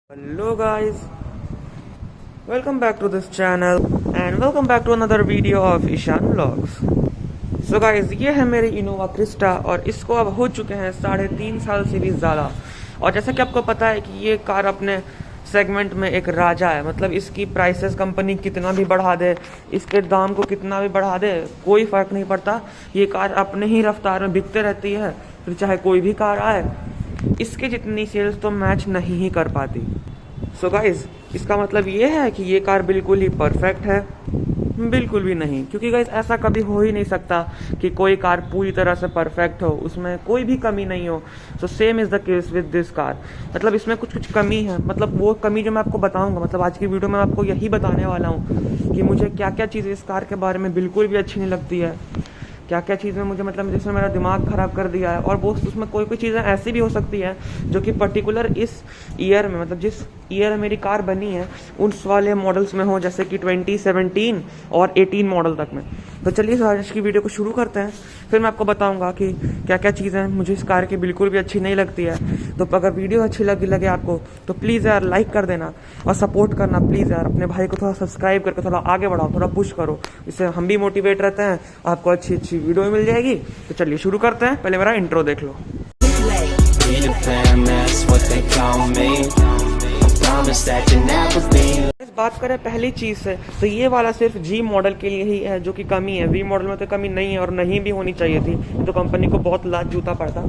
Hello guys, welcome back to this channel and welcome back to another video of Ishan Vlogs. So guys, ये है मेरी Innova Crysta और इसको अब हो चुके हैं 3.5 साल से भी ज़्यादा। और जैसा कि आपको पता है कि ये कार अपने सेगमेंट में एक राजा है। मतलब इसकी प्राइसेस कंपनी कितना भी बढ़ा दे, इसके दाम को कितना भी बढ़ा दे, कोई फ़र्क नहीं पड़ता। ये कार अपने ही रफ्तार में बिकते रहती है, फिर चाहे कोई भी कार आए, इसके जितनी सेल्स तो मैच नहीं ही कर पाती। सो गाइज, इसका मतलब ये है कि ये कार बिल्कुल ही परफेक्ट है? बिल्कुल भी नहीं, क्योंकि गाइज ऐसा कभी हो ही नहीं सकता कि कोई कार पूरी तरह से परफेक्ट हो, उसमें कोई भी कमी नहीं हो। So same is the case with this car. मतलब इसमें कुछ कुछ कमी है, मतलब वो कमी जो मैं आपको बताऊंगा, मतलब आज की वीडियो में आपको यही बताने वाला हूँ कि मुझे क्या क्या चीज़ें इस कार के बारे में बिल्कुल भी अच्छी नहीं लगती है, क्या क्या चीज़ें मुझे मतलब जिसमें मेरा दिमाग ख़राब कर दिया है। और वो उसमें कोई कोई चीज़ें ऐसी भी हो सकती है जो कि पर्टिकुलर इस ईयर में, मतलब जिस ईयर में मेरी कार बनी है उस वाले मॉडल्स में हो, जैसे कि 2017 और 18 मॉडल तक में। तो चलिए आज की वीडियो को शुरू करते हैं, फिर मैं आपको बताऊंगा कि क्या क्या चीज़ें मुझे इस कार की बिल्कुल भी अच्छी नहीं लगती है। तो अगर वीडियो अच्छी लगे आपको तो प्लीज़ यार लाइक कर देना और सपोर्ट करना प्लीज़ यार। अपने भाई को थोड़ा सब्सक्राइब करके थोड़ा आगे बढ़ाओ, थोड़ा पुश करो, इससे हम भी मोटिवेट रहते हैं, आपको अच्छी अच्छी वीडियो मिल जाएगी। तो चलिए शुरू करते हैं, पहले मेरा इंट्रो देख लो। इस बात करें पहली चीज से, तो ये वाला सिर्फ जी मॉडल के लिए ही है जो कि कमी है। वी मॉडल में तो कमी नहीं है और नहीं भी होनी चाहिए थी, तो कंपनी को बहुत लाख जूता पड़ता।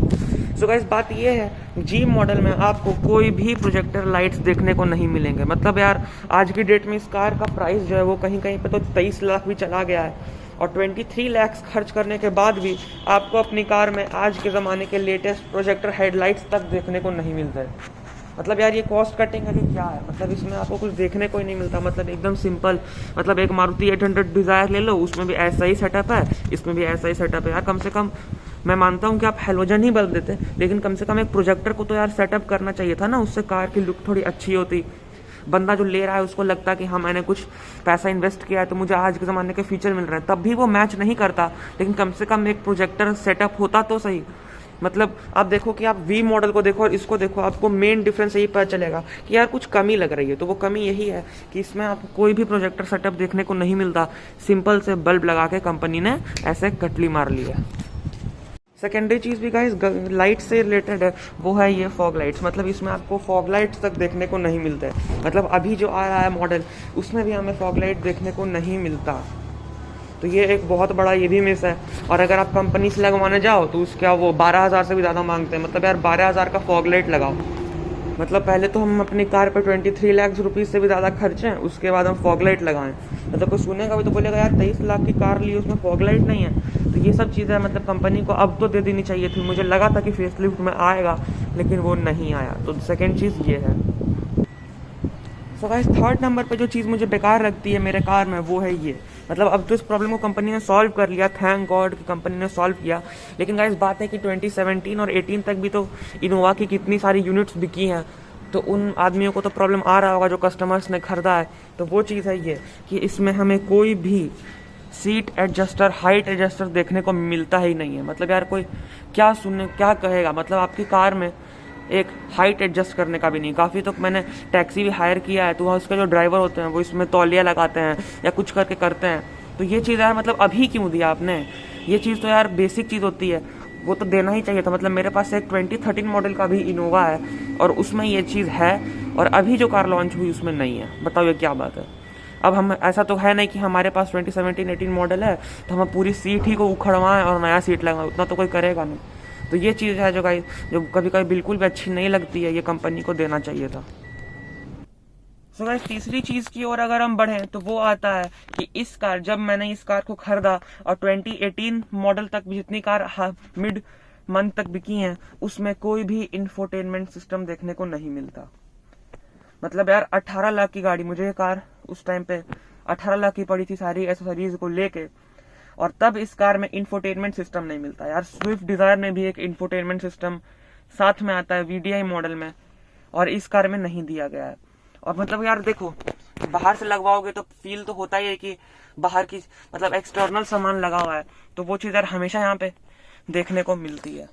सो गाइस, बात ये है, जी मॉडल में आपको कोई भी प्रोजेक्टर लाइट्स देखने को नहीं मिलेंगे। मतलब यार आज की डेट में इस कार का प्राइस जो है वो कहीं कहीं पे तो 23 लाख भी चला गया है, और 23 लाख खर्च करने के बाद भी आपको अपनी कार में आज के ज़माने के लेटेस्ट प्रोजेक्टर हेडलाइट्स तक देखने को नहीं मिलता है। मतलब यार ये कॉस्ट कटिंग है कि क्या है? मतलब इसमें आपको कुछ देखने को ही नहीं मिलता। मतलब एकदम सिंपल, मतलब एक मारुति 800 डिज़ायर ले लो, उसमें भी ऐसा ही सेटअप है, इसमें भी ऐसा ही सेटअप है। यार कम से कम मैं मानता हूँ कि आप हेलोजन ही बदल देते, लेकिन कम से कम एक प्रोजेक्टर को तो यार सेटअप करना चाहिए था ना, उससे कार की लुक थोड़ी अच्छी होती। बंदा जो ले रहा है उसको लगता कि हाँ मैंने कुछ पैसा इन्वेस्ट किया है तो मुझे आज के ज़माने के फीचर मिल रहे हैं। तब भी वो मैच नहीं करता, लेकिन कम से कम एक प्रोजेक्टर सेटअप होता तो सही। मतलब आप देखो कि आप वी मॉडल को देखो और इसको देखो, आपको मेन डिफरेंस यही पता चलेगा कि यार कुछ कमी लग रही है। तो वो कमी यही है कि इसमें आपको कोई भी प्रोजेक्टर सेटअप देखने को नहीं मिलता। सिंपल से बल्ब लगा के कंपनी ने ऐसे कटली मार ली है। सेकेंडरी चीज़ भी गाइस लाइट से रिलेटेड है, वो है ये फॉग लाइट्स। मतलब इसमें आपको फॉग लाइट्स तक देखने को नहीं मिलते हैं। मतलब अभी जो आ रहा है मॉडल, उसमें भी हमें फॉग लाइट देखने को नहीं मिलता। तो ये एक बहुत बड़ा ये भी मिस है। और अगर आप कंपनी से लगवाने जाओ तो उसका वो 12,000 से भी ज़्यादा मांगते हैं। मतलब यार 12,000 का फॉग लाइट लगाओ। मतलब पहले तो हम अपनी कार पर 23 लाख रुपीज़ से भी ज़्यादा खर्चें, उसके बाद हम फॉग लाइट लगाएं। मतलब कोई सुनेगा भी तो बोलेगा यार 23 लाख की कार ली, उसमें फॉग लाइट नहीं है। तो ये सब चीज़ें मतलब कंपनी को अब तो दे देनी चाहिए थी। मुझे लगा था कि फेसलिफ्ट में आएगा, लेकिन वो नहीं आया। तो सेकेंड चीज़ ये है। सो गाइस, थर्ड नंबर पे जो चीज़ मुझे बेकार लगती है मेरे कार में, वो है ये। मतलब अब तो इस प्रॉब्लम को कंपनी ने सॉल्व कर लिया, थैंक गॉड कि कंपनी ने सॉल्व किया। लेकिन गाइस बात है कि 2017 और 18 तक भी तो इनोवा की कितनी सारी यूनिट्स बिकी हैं। तो उन आदमियों को तो प्रॉब्लम आ रहा होगा जो कस्टमर्स ने खरीदा है। तो वो चीज़ है ये कि इसमें हमें कोई भी सीट एडजस्टर, हाइट एडजस्टर देखने को मिलता ही नहीं है। मतलब यार कोई क्या कहेगा। मतलब आपकी कार में एक हाइट एडजस्ट करने का भी नहीं। काफ़ी तो मैंने टैक्सी भी हायर किया है, तो वहाँ उसके जो ड्राइवर होते हैं वो इसमें तौलिया लगाते हैं या कुछ करके करते हैं। तो ये चीज़ यार मतलब अभी क्यों दिया आपने? ये चीज़ तो यार बेसिक चीज़ होती है, वो तो देना ही चाहिए था। मतलब मेरे पास एक 2013 मॉडल का भी इनोवा है और उसमें ये चीज़ है, और अभी जो कार लॉन्च हुई उसमें नहीं है। बताओ ये क्या बात है? अब हम ऐसा तो है नहीं कि हमारे पास 2017-18 मॉडल है तो हम पूरी सीट ही को उखड़वाएं और नया सीट लगाएं, उतना तो कोई करेगा नहीं। तो ये चीज़ है जो कभी कभी बिल्कुल भी अच्छी नहीं लगती है, ये कंपनी को देना चाहिए था। सो गाइस, तीसरी चीज़ की ओर अगर हम बढ़ें तो वो आता है कि जब मैंने इस कार को खरीदा और 2018 मॉडल तक भी जितनी कार मिड मंथ तक बिकी हैं, उसमें कोई भी इंफोटेनमेंट सिस्टम देखने को नहीं मिलता। मतलब यार 18 लाख की गाड़ी, मुझे ये कार उस टाइम पे 18 लाख की पड़ी थी सारी एसेसरीज को लेके, और तब इस कार में इंफोटेनमेंट सिस्टम नहीं मिलता। यार स्विफ्ट डिजायर में भी एक इंफोटेनमेंट सिस्टम साथ में आता है वीडीआई मॉडल में, और इस कार में नहीं दिया गया है। और मतलब यार देखो, बाहर से लगवाओगे तो फील तो होता ही है कि बाहर की मतलब एक्सटर्नल सामान लगा हुआ है, तो वो चीज़ यार हमेशा यहाँ पे देखने को मिलती है।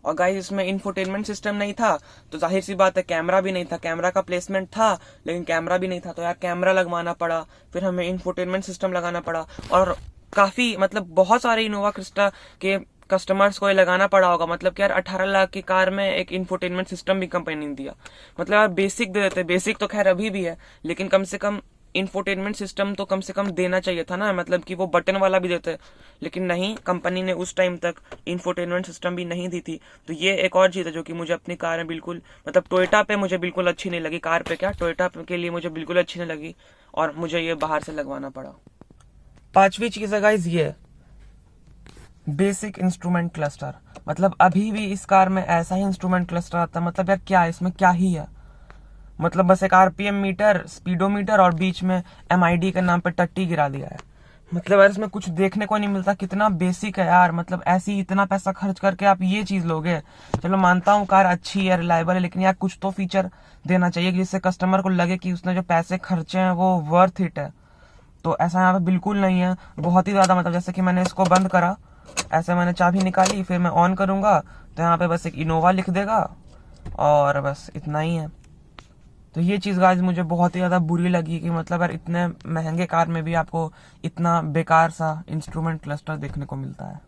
और गाइस इसमें इंफोटेनमेंट सिस्टम नहीं था, तो जाहिर सी बात है कैमरा भी नहीं था। कैमरा का प्लेसमेंट था लेकिन कैमरा भी नहीं था, तो यार कैमरा लगवाना पड़ा, फिर हमें इंफोटेनमेंट सिस्टम लगाना पड़ा। और काफी मतलब बहुत सारे इनोवा क्रिस्टा के कस्टमर्स को ये लगाना पड़ा होगा। मतलब कि यार 18 लाख की कार में एक इंफोटेनमेंट सिस्टम भी कंपनी ने दिया। मतलब यार बेसिक दे देते, बेसिक तो खैर अभी भी है, लेकिन कम से कम इंफोटेनमेंट सिस्टम तो कम से कम देना चाहिए था ना। मतलब कि वो बटन वाला भी देते, लेकिन नहीं, कंपनी ने उस टाइम तक इंफोटेनमेंट सिस्टम भी नहीं दी थी। तो ये एक और चीज़ है जो कि मुझे अपनी कार में बिल्कुल, मतलब टोयोटा पे मुझे बिल्कुल अच्छी नहीं लगी। कार पे क्या, टोयोटा के लिए मुझे बिल्कुल अच्छी नहीं लगी और मुझे ये बाहर से लगवाना पड़ा। 5वीं चीज़ है गाइज ये बेसिक इंस्ट्रूमेंट क्लस्टर। मतलब अभी भी इस कार में ऐसा ही इंस्ट्रूमेंट क्लस्टर आता है। मतलब यार क्या है इसमें, क्या ही है। मतलब बस एक आरपीएम मीटर, स्पीडोमीटर और बीच में एमआईडी के नाम पे टट्टी गिरा दिया है। मतलब यार इसमें कुछ देखने को नहीं मिलता। कितना बेसिक है यार। मतलब ऐसी इतना पैसा खर्च करके आप ये चीज लोगे। चलो मानता हूँ कार अच्छी है, रिलायबल है, लेकिन यार कुछ तो फीचर देना चाहिए जिससे कस्टमर को लगे कि उसने जो पैसे खर्चे हैं वो वर्थ इट है। तो ऐसा यहाँ पे बिल्कुल नहीं है, बहुत ही ज्यादा। मतलब जैसे कि मैंने इसको बंद करा, ऐसे मैंने चाबी निकाली, फिर मैं ऑन करूंगा तो यहाँ पे बस एक इनोवा लिख देगा और बस इतना ही है। तो ये चीज़ गाइस मुझे बहुत ही ज़्यादा बुरी लगी कि मतलब यार इतने महंगे कार में भी आपको इतना बेकार सा इंस्ट्रूमेंट क्लस्टर देखने को मिलता है।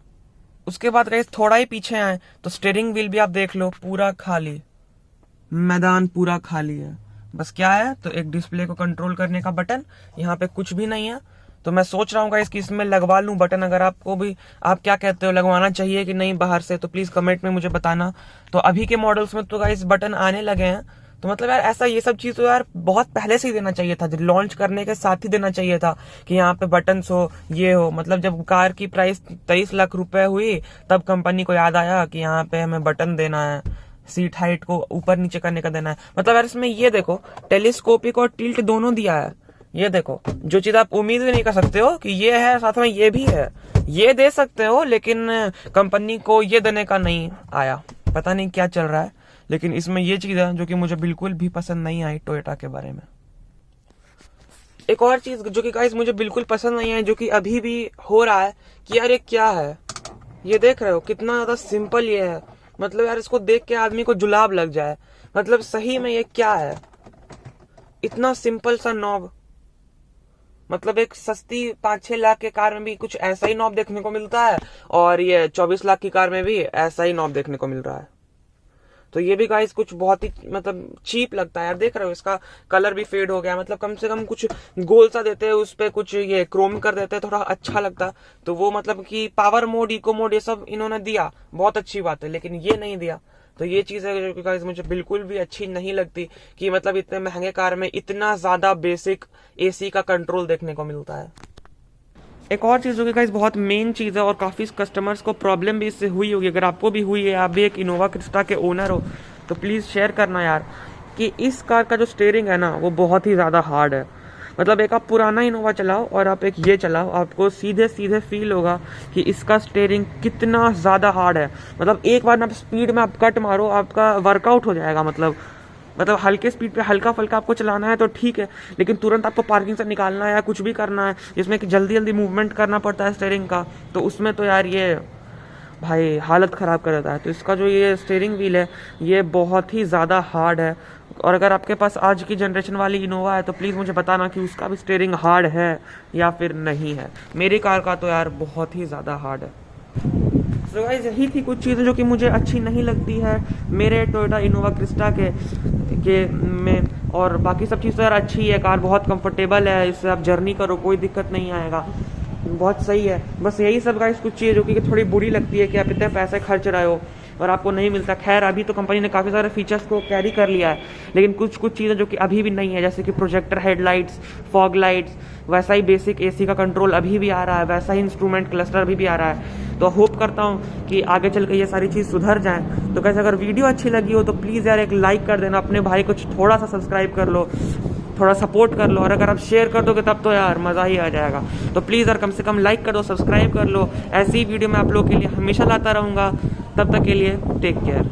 उसके बाद गाइस थोड़ा ही पीछे आए तो स्टीयरिंग व्हील भी आप देख लो, पूरा खाली, मैदान पूरा खाली है। बस क्या है, तो एक डिस्प्ले को कंट्रोल करने का बटन, यहाँ पे कुछ भी नहीं है। तो मैं सोच रहा हूँ गाइस कि इसमें लगवा लूँ बटन। अगर आपको भी, आप क्या कहते हो, लगवाना चाहिए कि नहीं बाहर से, तो प्लीज कमेंट में मुझे बताना। तो अभी के मॉडल्स में तो गाइस बटन आने लगे हैं। तो मतलब यार ऐसा ये सब चीज तो यार बहुत पहले से ही देना चाहिए था, लॉन्च करने के साथ ही देना चाहिए था कि यहाँ पे बटन हो, ये हो। मतलब जब कार की प्राइस 23 लाख रुपए हुई तब कंपनी को याद आया कि यहाँ पे हमें बटन देना है, सीट हाइट को ऊपर नीचे करने का देना है। मतलब यार इसमें ये देखो, टेलीस्कोपिक और टिल्ट दोनों दिया है। ये देखो, जो चीज आप उम्मीद भी नहीं कर सकते हो कि ये है, साथ में ये भी है। ये दे सकते हो लेकिन कंपनी को ये देने का नहीं आया, पता नहीं क्या चल रहा है। लेकिन इसमें ये चीज है जो कि मुझे बिल्कुल भी पसंद नहीं आई टोयोटा के बारे में। एक और चीज जो कि गाइस मुझे बिल्कुल पसंद नहीं आई, जो कि अभी भी हो रहा है कि यार ये क्या है, ये देख रहे हो कितना ज्यादा सिंपल ये है। मतलब यार इसको देख के आदमी को जुलाब लग जाए। मतलब सही में ये क्या है, इतना सिंपल सा नॉब। मतलब एक सस्ती 5-6 लाख के कार में भी कुछ ऐसा ही नॉब देखने को मिलता है और ये 24 लाख की कार में भी ऐसा ही नॉब देखने को मिल रहा है। तो ये भी गाइस कुछ बहुत ही मतलब चीप लगता है यार। देख रहे हो इसका कलर भी फेड हो गया। मतलब कम से कम कुछ गोल सा देते हैं, उस पे कुछ ये क्रोम कर देते हैं, थोड़ा अच्छा लगता। तो वो मतलब कि पावर मोड, इको मोड, ये सब इन्होंने दिया, बहुत अच्छी बात है, लेकिन ये नहीं दिया। तो ये चीज है जो कि गाइस मुझे बिल्कुल भी अच्छी नहीं लगती कि मतलब इतने महंगे कार में इतना ज्यादा बेसिक एसी का कंट्रोल देखने को मिलता है। एक और चीज़ जो कि गाइस बहुत मेन चीज़ है और काफ़ी कस्टमर्स को प्रॉब्लम भी इससे हुई होगी, अगर आपको भी हुई है, आप भी एक इनोवा क्रिस्टा के ओनर हो, तो प्लीज़ शेयर करना यार कि इस कार का जो स्टीयरिंग है ना वो बहुत ही ज़्यादा हार्ड है। मतलब एक आप पुराना इनोवा चलाओ और आप एक ये चलाओ, आपको सीधे सीधे फील होगा कि इसका स्टीयरिंग कितना ज़्यादा हार्ड है। मतलब एक बार आप स्पीड में आप कट मारो, आपका वर्कआउट हो जाएगा। मतलब हल्के स्पीड पे हल्का फल्का आपको चलाना है तो ठीक है, लेकिन तुरंत आपको पार्किंग से निकालना है या कुछ भी करना है जिसमें कि जल्दी जल्दी मूवमेंट करना पड़ता है स्टीयरिंग का, तो उसमें तो यार ये भाई हालत ख़राब कर देता है। तो इसका जो ये स्टीयरिंग व्हील है ये बहुत ही ज़्यादा हार्ड है। और अगर आपके पास आज की जनरेशन वाली इनोवा है तो प्लीज़ मुझे बताना कि उसका भी स्टीयरिंग हार्ड है या फिर नहीं है। मेरी कार का तो यार बहुत ही ज़्यादा हार्ड है। तो गाइस यही थी कुछ चीज़ें जो कि मुझे अच्छी नहीं लगती है मेरे टोयोटा इनोवा क्रिस्टा के में। और बाकी सब चीज़ तो यार अच्छी है, कार बहुत कंफर्टेबल है, इससे आप जर्नी करो कोई दिक्कत नहीं आएगा, बहुत सही है। बस यही सब गाइस कुछ चीज़ें जो कि थोड़ी बुरी लगती है कि आप इतने पैसे खर्च रहे हो और आपको नहीं मिलता। खैर अभी तो कंपनी ने काफ़ी सारे फीचर्स को कैरी कर लिया है, लेकिन कुछ चीज़ें जो कि अभी भी नहीं है, जैसे कि प्रोजेक्टर हेडलाइट्स, फॉग लाइट्स, वैसा ही बेसिक एसी का कंट्रोल अभी भी आ रहा है, वैसा ही इंस्ट्रूमेंट क्लस्टर अभी भी आ रहा है। तो होप करता हूँ कि आगे चल के ये सारी चीज़ सुधर जाएँ। तो कैसे अगर वीडियो अच्छी लगी हो तो प्लीज़ यार एक लाइक कर देना, अपने भाई को थोड़ा सा सब्सक्राइब कर लो, थोड़ा सपोर्ट कर लो, और अगर आप शेयर कर दोगे तब तो यार मज़ा ही आ जाएगा। तो प्लीज़ यार कम से कम लाइक कर दो, सब्सक्राइब कर लो। ऐसी वीडियो मैं आप लोगों के लिए हमेशा लाता रहूँगा। तब तक के लिए टेक केयर।